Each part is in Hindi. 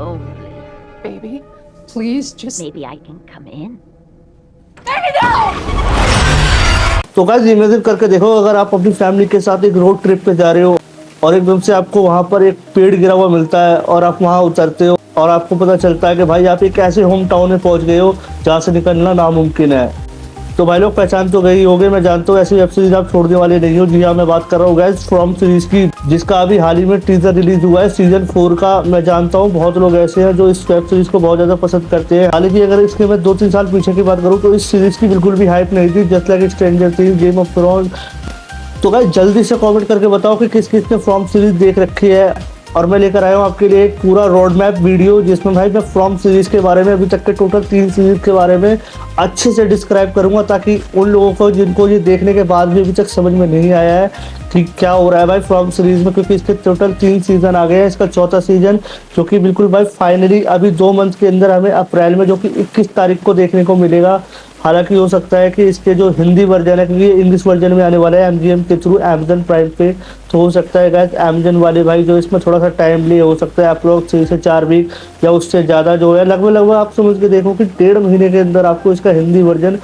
lonely. Baby, please just... Maybe I can come in. तो गाइस इमेजिन करके देखो, अगर आप अपनी फैमिली के साथ एक रोड ट्रिप पे जा रहे हो और एकदम से आपको वहां पर एक पेड़ गिरा हुआ मिलता है और आप वहां उतरते हो और आपको पता चलता है कि भाई आप एक ऐसे होम टाउन में पहुंच गए हो जहाँ से निकलना नामुमकिन है। तो भाई लोग पहचान तो गई होंगे, मैं जानता हूँ ऐसी वेब सीरीज आप छोड़ने वाले नहीं हो। जी हाँ, मैं बात कर रहा हूँ गाइस फ्रॉम सीरीज की, जिसका अभी हाल ही में टीजर रिलीज हुआ है सीजन 4 का। मैं जानता हूँ बहुत लोग ऐसे हैं जो इस वेब सीरीज को बहुत ज्यादा पसंद करते हैं। हालांकि अगर इसके मैं 2-3 साल पीछे की बात करूँ तो इस सीरीज की बिल्कुल भी हाइप नहीं थी, just like stranger things, game of thrones. तो गाइस जल्दी से कमेंट करके बताओ कि किस किस ने फ्रॉम सीरीज देख रखी है, और मैं लेकर आया हूँ आपके लिए एक पूरा रोड मैप वीडियो जिसमें भाई मैं फ्रॉम सीरीज के बारे में, अभी तक के टोटल 3 सीरीज के बारे में अच्छे से डिस्क्राइब करूंगा, ताकि उन लोगों को जिनको ये देखने के बाद भी अभी तक समझ में नहीं आया है कि क्या हो रहा है भाई फ्रॉम सीरीज में, क्योंकि इसके टोटल 3 सीजन आ गए हैं। इसका 4था सीजन जो कि बिल्कुल भाई फाइनली अभी 2 मंथ के अंदर हमें अप्रैल में, जो कि 21 तारीख को देखने को मिलेगा। हालांकि हो सकता है कि इसके जो हिंदी वर्जन है, क्योंकि ये इंग्लिश वर्जन में आने वाला है MGM के थ्रू अमेजन प्राइम पे, तो हो सकता है गाइस अमेजन वाले भाई जो इसमें थोड़ा सा टाइम लिए, हो सकता है आप लोग 3 से 4 वीक या उससे ज़्यादा जो है लगभग आप समझ के देखो कि 1.5 महीने के अंदर आपको इसका हिंदी वर्जन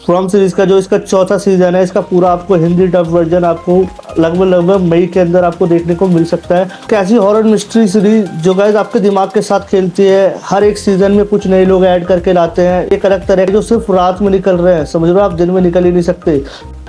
फ्रॉम सीरीज का जो इसका 4था सीजन है, इसका पूरा आपको हिंदी डब वर्जन आपको लगभग मई के अंदर आपको देखने को मिल सकता है। कैसी हॉरर मिस्ट्री सीरीज जो गाइस आपके दिमाग के साथ खेलती है, हर एक सीजन में कुछ नए लोग ऐड करके लाते हैं, एक अलग तरह के जो सिर्फ रात में निकल रहे हैं, समझ लो आप दिन में निकल ही नहीं सकते।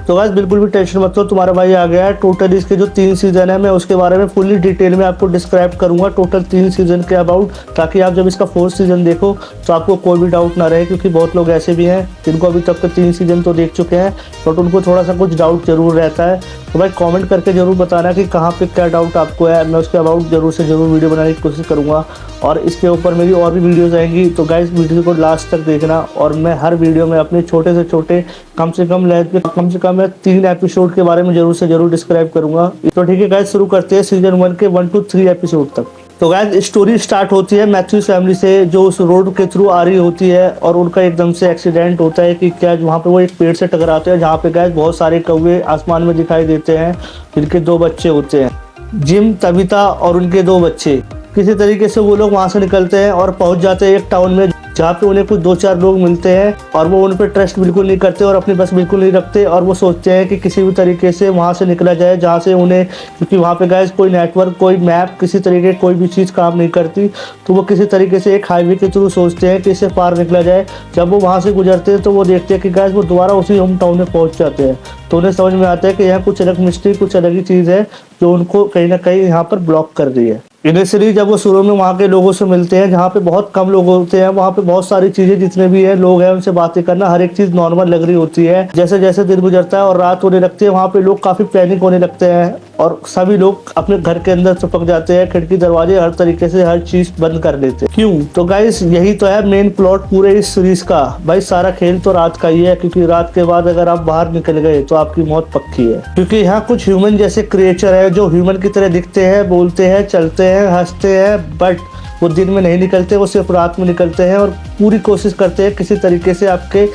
तो गाइस बिल्कुल भी टेंशन मत लो, तुम्हारा भाई आ गया है। टोटल इसके जो 3 सीजन है मैं उसके बारे में फुल्ली डिटेल में आपको डिस्क्राइब करूंगा टोटल 3 सीजन के अबाउट, ताकि आप जब इसका 4th सीजन देखो तो आपको कोई भी डाउट ना रहे, क्योंकि बहुत लोग ऐसे भी हैं जिनको अभी तक के 3 सीजन तो देख चुके हैं बट उनको थोड़ा सा कुछ डाउट जरूर रहता है। तो भाई कमेंट करके जरूर बताना कि कहाँ पे क्या डाउट आपको है, मैं उसके अबाउट जरूर से जरूर वीडियो बनाने की कोशिश करूँगा। और इसके ऊपर मेरी और भी वीडियोस आएंगी, तो गाइस वीडियो को लास्ट तक देखना। और मैं हर वीडियो में अपने छोटे से छोटे कम से कम मैं 3 एपिसोड के बारे में जरूर से जरूर डिस्क्राइब करूंगा। तो ठीक है गाइस, शुरू करते हैं सीजन 1 के 1 to 3 एपिसोड तक। तो गाइस स्टोरी स्टार्ट होती है मैथ्यूज फैमिली से, जो उस रोड के थ्रू आ रही होती है और उनका एकदम से एक्सीडेंट होता है कि क्या वहाँ पे वो एक पेड़ से टकराते हैं, जहाँ पे गाइस बहुत सारे कौवे आसमान में दिखाई देते हैं, जिनके 2 बच्चे होते हैं, जिम, तबिता और उनके 2 बच्चे। किसी तरीके से वो लोग वहाँ से निकलते हैं और पहुँच जाते हैं एक टाउन में, जहाँ पे उन्हें कुछ 2-4 लोग मिलते हैं और वो उन पर ट्रस्ट बिल्कुल नहीं करते और अपनी बस बिल्कुल नहीं रखते, और वो सोचते हैं कि किसी भी तरीके से वहाँ से निकला जाए, जहाँ से उन्हें, क्योंकि वहाँ पे गाइस कोई नेटवर्क, कोई मैप, किसी तरीके कोई भी चीज़ काम नहीं करती, तो वो किसी तरीके से एक हाईवे के थ्रू सोचते हैं कि इससे पार निकला जाए। जब वो वहाँ से गुजरते हैं तो वो देखते हैं कि गाइस वो दोबारा उसी होम टाउन में पहुँच जाते हैं, तो उन्हें समझ में आता है कि यहाँ कुछ अलग मिस्ट्री, कुछ अलग ही चीज़ है जो उनको कहीं ना कहीं यहाँ पर ब्लॉक कर रही है। इनिशियली जब वो शुरू में वहाँ के लोगों से मिलते हैं, जहाँ पे बहुत कम लोग होते हैं, वहाँ पे बहुत सारी चीज़ें, जितने भी है लोग हैं उनसे बातें करना, हर एक चीज़ नॉर्मल लग रही होती है। जैसे जैसे दिन गुजरता है और रात होने लगती है, वहाँ पे लोग काफ़ी पैनिक होने लगते हैं और सभी लोग अपने घर के अंदर चिपक जाते हैं, खिड़की दरवाजे हर तरीके से हर चीज़ बंद कर देते हैं। क्यों? तो गाइस यही तो है मेन प्लॉट पूरे इस सीरीज का। भाई सारा खेल तो रात का ही है, क्योंकि रात के बाद अगर आप बाहर निकल गए तो आपकी मौत पक्की है, क्योंकि यहाँ कुछ ह्यूमन जैसे क्रिएचर है जो ह्यूमन की तरह दिखते हैं, बोलते हैं, चलते हैं, हंसते हैं, बट वो दिन में नहीं निकलते, वो सिर्फ रात में निकलते हैं और पूरी कोशिश करते हैं किसी तरीके से आपके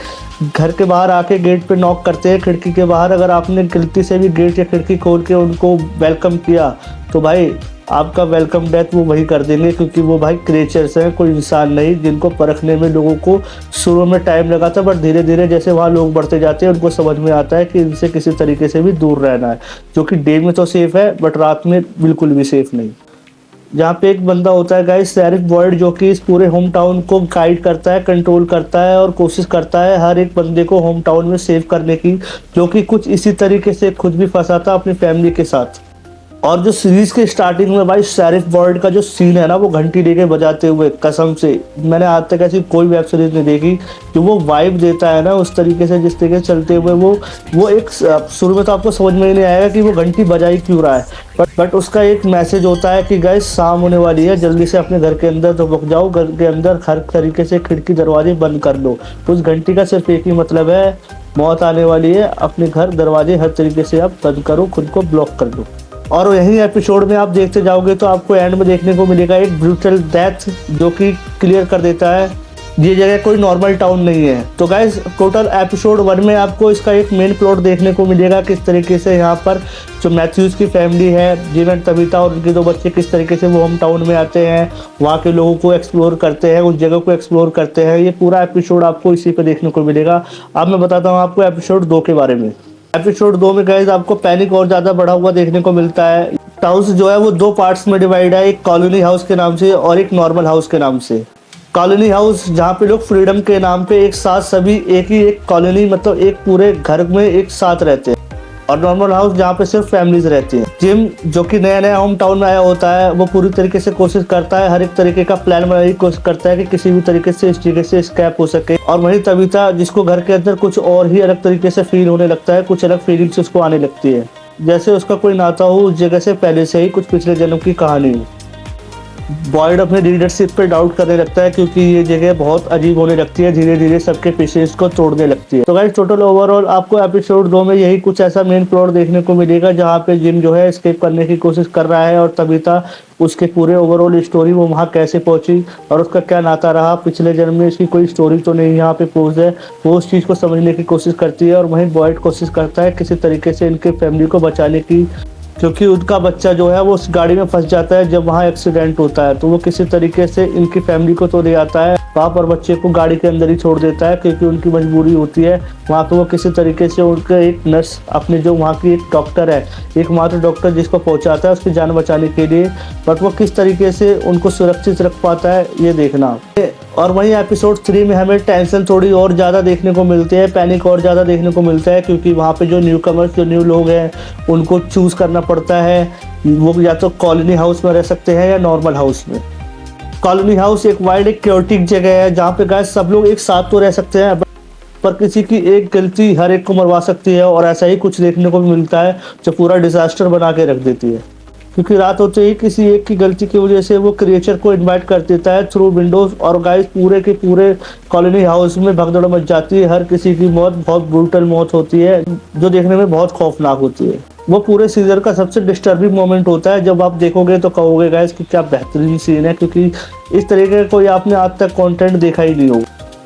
घर के बाहर आके गेट पे नॉक करते हैं, खिड़की के बाहर। अगर आपने गलती से भी गेट या खिड़की खोल के उनको वेलकम किया तो भाई आपका वेलकम डेथ वो वही कर देंगे, क्योंकि वो भाई क्रिएचर्स हैं, कोई इंसान नहीं, जिनको परखने में लोगों को शुरू में टाइम लगा था, बट धीरे धीरे जैसे वहाँ लोग बढ़ते जाते हैं उनको समझ में आता है कि इनसे किसी तरीके से भी दूर रहना है, जो कि डे में तो सेफ है बट रात में बिल्कुल भी सेफ नहीं। जहाँ पे एक बंदा होता है गाइस शेरिफ बॉयड, जो कि इस पूरे होम टाउन को गाइड करता है, कंट्रोल करता है और कोशिश करता है हर एक बंदे को होम टाउन में सेव करने की, जो कि कुछ इसी तरीके से खुद भी फंसा था अपनी फैमिली के साथ। और जो सीरीज के स्टार्टिंग में भाई शेरिफ बॉयड का जो सीन है ना, वो घंटी लेके बजाते हुए, कसम से मैंने आज तक ऐसी कोई वेब सीरीज नहीं देखी जो वो वाइब देता है ना उस तरीके से, जिस तरीके से चलते हुए वो एक शुरू में तो आपको समझ में ही नहीं आएगा कि वो घंटी बजाई क्यों रहा है, बट उसका एक मैसेज होता है कि गाइस शाम होने वाली है, जल्दी से अपने घर के अंदर तो रुक जाओ, घर के अंदर हर तरीके से खिड़की दरवाजे बंद कर लो। तो उस घंटी का सिर्फ एक ही मतलब है, मौत आने वाली है, अपने घर दरवाजे हर तरीके से आप बंद करो, खुद को ब्लॉक कर दो। और यही एपिसोड में आप देखते जाओगे तो आपको एंड में देखने को मिलेगा एक ब्रूटल डेथ, जो कि क्लियर कर देता है ये जगह कोई नॉर्मल टाउन नहीं है। तो गाइस टोटल एपिसोड 1 में आपको इसका एक मेन प्लॉट देखने को मिलेगा, किस तरीके से यहाँ पर जो मैथ्यूज की फैमिली है, जिन्हें तबीता और उनके 2 बच्चे किस तरीके से वो होम टाउन में आते हैं, वहाँ के लोगों को एक्सप्लोर करते हैं, उस जगह को एक्सप्लोर करते हैं। ये पूरा एपिसोड आपको इसी पे देखने को मिलेगा। अब मैं बताता हूँ आपको एपिसोड 2 के बारे में। एपिसोड 2 में गाइस आपको पैनिक और ज़्यादा बढ़ा हुआ देखने को मिलता है। हाउस जो है वो 2 पार्ट्स में डिवाइड है, एक कॉलोनी हाउस के नाम से और एक नॉर्मल हाउस के नाम से। कॉलोनी हाउस जहाँ पे लोग फ्रीडम के नाम पे एक साथ सभी एक कॉलोनी मतलब एक पूरे घर में एक साथ रहते हैं, और नॉर्मल हाउस जहाँ पे सिर्फ फैमिलीज रहती हैं। जिम जो कि नया नया होम टाउन में आया होता है, वो पूरी तरीके से कोशिश करता है, हर एक तरीके का प्लान बनाने की कोशिश करता है कि किसी भी तरीके से इस जगह से स्कैप हो सके। और वहीं तबीता जिसको घर के अंदर कुछ और ही अलग तरीके से फील होने लगता है, कुछ अलग फीलिंग्स उसको आने लगती है, जैसे उसका कोई नाता हो उस जगह से पहले से ही, कुछ पिछले जन्म की कहानी हो। बॉयड अपने लीडरशिप पे डाउट करने लगता है क्योंकि ये जगह बहुत अजीब होने लगती है, धीरे धीरे सबके पेशेंस को तोड़ने लगती है। तो गाइस टोटल ओवरऑल आपको एपिसोड 2 में यही कुछ ऐसा मेन प्लॉट देखने को मिलेगा, जहाँ पे जिम जो है एस्केप करने की कोशिश कर रहा है, और तबीता उसके पूरे ओवरऑल स्टोरी वो वहाँ कैसे पहुंची और उसका क्या नाता रहा, पिछले जन्म में इसकी कोई स्टोरी तो नहीं यहाँ पे पोस्ट है, वो उस चीज़ को समझने की कोशिश करती है। और वहीं बॉयड कोशिश करता है किसी तरीके से इनके फैमिली को बचाने की, क्योंकि उनका बच्चा जो है वो उस गाड़ी में फंस जाता है जब वहाँ एक्सीडेंट होता है। तो वो किसी तरीके से इनकी फैमिली को तो ले आता है वहाँ पर, बच्चे को गाड़ी के अंदर ही छोड़ देता है क्योंकि उनकी मजबूरी होती है। वहाँ पे वो किसी तरीके से उनके एक नर्स अपने जो वहाँ की एक डॉक्टर है, एकमात्र डॉक्टर जिसको पहुँचाता है उसकी जान बचाने के लिए, बट वो किस तरीके से उनको सुरक्षित रख पाता है ये देखना। और वहीं एपिसोड 3 में हमें टेंशन थोड़ी और ज़्यादा देखने को मिलती है, पैनिक और ज़्यादा देखने को मिलता है, क्योंकि वहाँ पे जो न्यू कमर्स जो न्यू लोग हैं उनको चूज़ करना पड़ता है, वो या तो कॉलोनी हाउस में रह सकते हैं या नॉर्मल हाउस में। कॉलोनी हाउस एक वाइड एक क्योटिक जगह है जहाँ पे गाइस सब लोग एक साथ तो रह सकते हैं, पर किसी की एक गलती हर एक को मरवा सकती है, और ऐसा ही कुछ देखने को मिलता है जो पूरा डिजास्टर बना के रख देती है। क्योंकि रात होते ही किसी एक की गलती की वजह से वो क्रिएचर को इनवाइट कर देता है थ्रू विंडोज, और गाइस पूरे के पूरे कॉलोनी हाउस में भगदड़ मच जाती है। हर किसी की मौत बहुत ब्रूटल मौत होती है, जो देखने में बहुत खौफनाक होती है। वो पूरे सीजन का सबसे डिस्टर्बिंग मोमेंट होता है, जब आप देखोगे तो कहोगे गाइस कि क्या बेहतरीन सीन है, क्योंकि इस तरीके का कोई आपने आज तक कंटेंट देखा ही नहीं हो।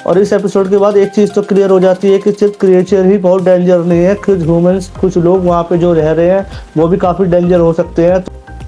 और इस एपिसोड के बाद एक चीज़ तो क्लियर हो जाती है कि सिर्फ क्रिएचर ही बहुत डेंजर नहीं है, कुछ ह्यूमंस कुछ लोग वहाँ पे जो रह रहे हैं वो भी काफ़ी डेंजर हो सकते हैं।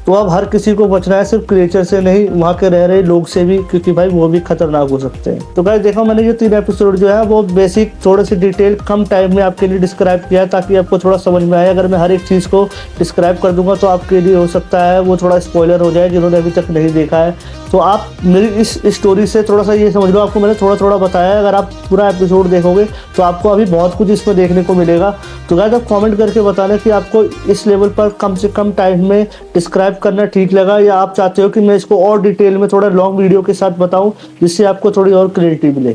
तो अब हर किसी को बचना है, सिर्फ क्रिएचर से नहीं, वहाँ के रह रहे लोग से भी, क्योंकि भाई वो भी खतरनाक हो सकते हैं। तो गाइस देखो मैंने ये 3 एपिसोड जो है वो बेसिक थोड़े से डिटेल कम टाइम में आपके लिए डिस्क्राइब किया है, ताकि आपको थोड़ा समझ में आए। अगर मैं हर एक चीज़ को डिस्क्राइब कर दूंगा तो आपके लिए हो सकता है वो थोड़ा स्पॉइलर हो जाए, जिन्होंने अभी तक नहीं देखा है। तो आप मेरी इस स्टोरी से थोड़ा सा ये समझ लो, आपको मैंने थोड़ा थोड़ा बताया है। अगर आप पूरा एपिसोड देखोगे तो आपको अभी बहुत कुछ इसमें देखने को मिलेगा। तो गाइस आप कमेंट करके बताना कि आपको इस लेवल पर कम से कम टाइम में डिस्क्राइब करना ठीक लगा, या आप चाहते हो कि मैं इसको और डिटेल में थोड़ा लॉन्ग वीडियो के साथ बताऊं, जिससे आपको थोड़ी और क्लैरिटी मिले।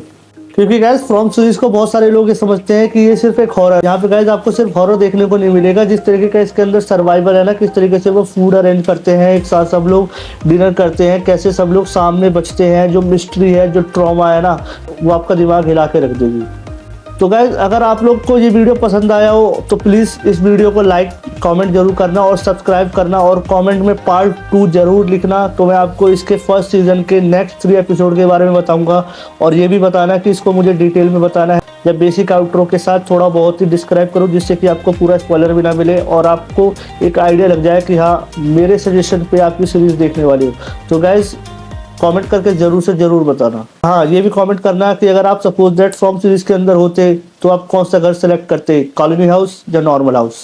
क्योंकि गाइस फ्रॉम सीरीज को बहुत सारे लोग ये समझते हैं कि ये सिर्फ एक हॉरर, यहाँ पे गाइस आपको सिर्फ हॉरर देखने को नहीं मिलेगा। जिस तरीके का इसके अंदर सर्वाइवल है ना, किस तरीके से वो फूड अरेंज करते हैं, एक साथ सब लोग डिनर करते हैं, कैसे सब लोग सामने बचते हैं, जो मिस्ट्री है जो ट्रॉमा है ना, वो आपका दिमाग हिला के रख देगी। तो गाइस अगर आप लोग को ये वीडियो पसंद आया हो तो प्लीज़ इस वीडियो को लाइक कमेंट जरूर करना और सब्सक्राइब करना, और कमेंट में पार्ट 2 जरूर लिखना। तो मैं आपको इसके फर्स्ट सीजन के नेक्स्ट 3 एपिसोड के बारे में बताऊंगा, और ये भी बताना कि इसको मुझे डिटेल में बताना है, या बेसिक आउटरो के साथ थोड़ा बहुत ही डिस्क्राइब करूँ, जिससे कि आपको पूरा स्पॉइलर भी ना मिले और आपको एक आइडिया लग जाए कि हाँ मेरे सजेशन पे आपकी सीरीज़ देखने वाली हो। तो गाइस कमेंट करके जरूर से जरूर बताना। हाँ ये भी कमेंट करना कि अगर आप सपोज दैट फ्रॉम सीरीज के अंदर होते तो आप कौन सा घर सेलेक्ट करते, कॉलोनी हाउस या नॉर्मल हाउस।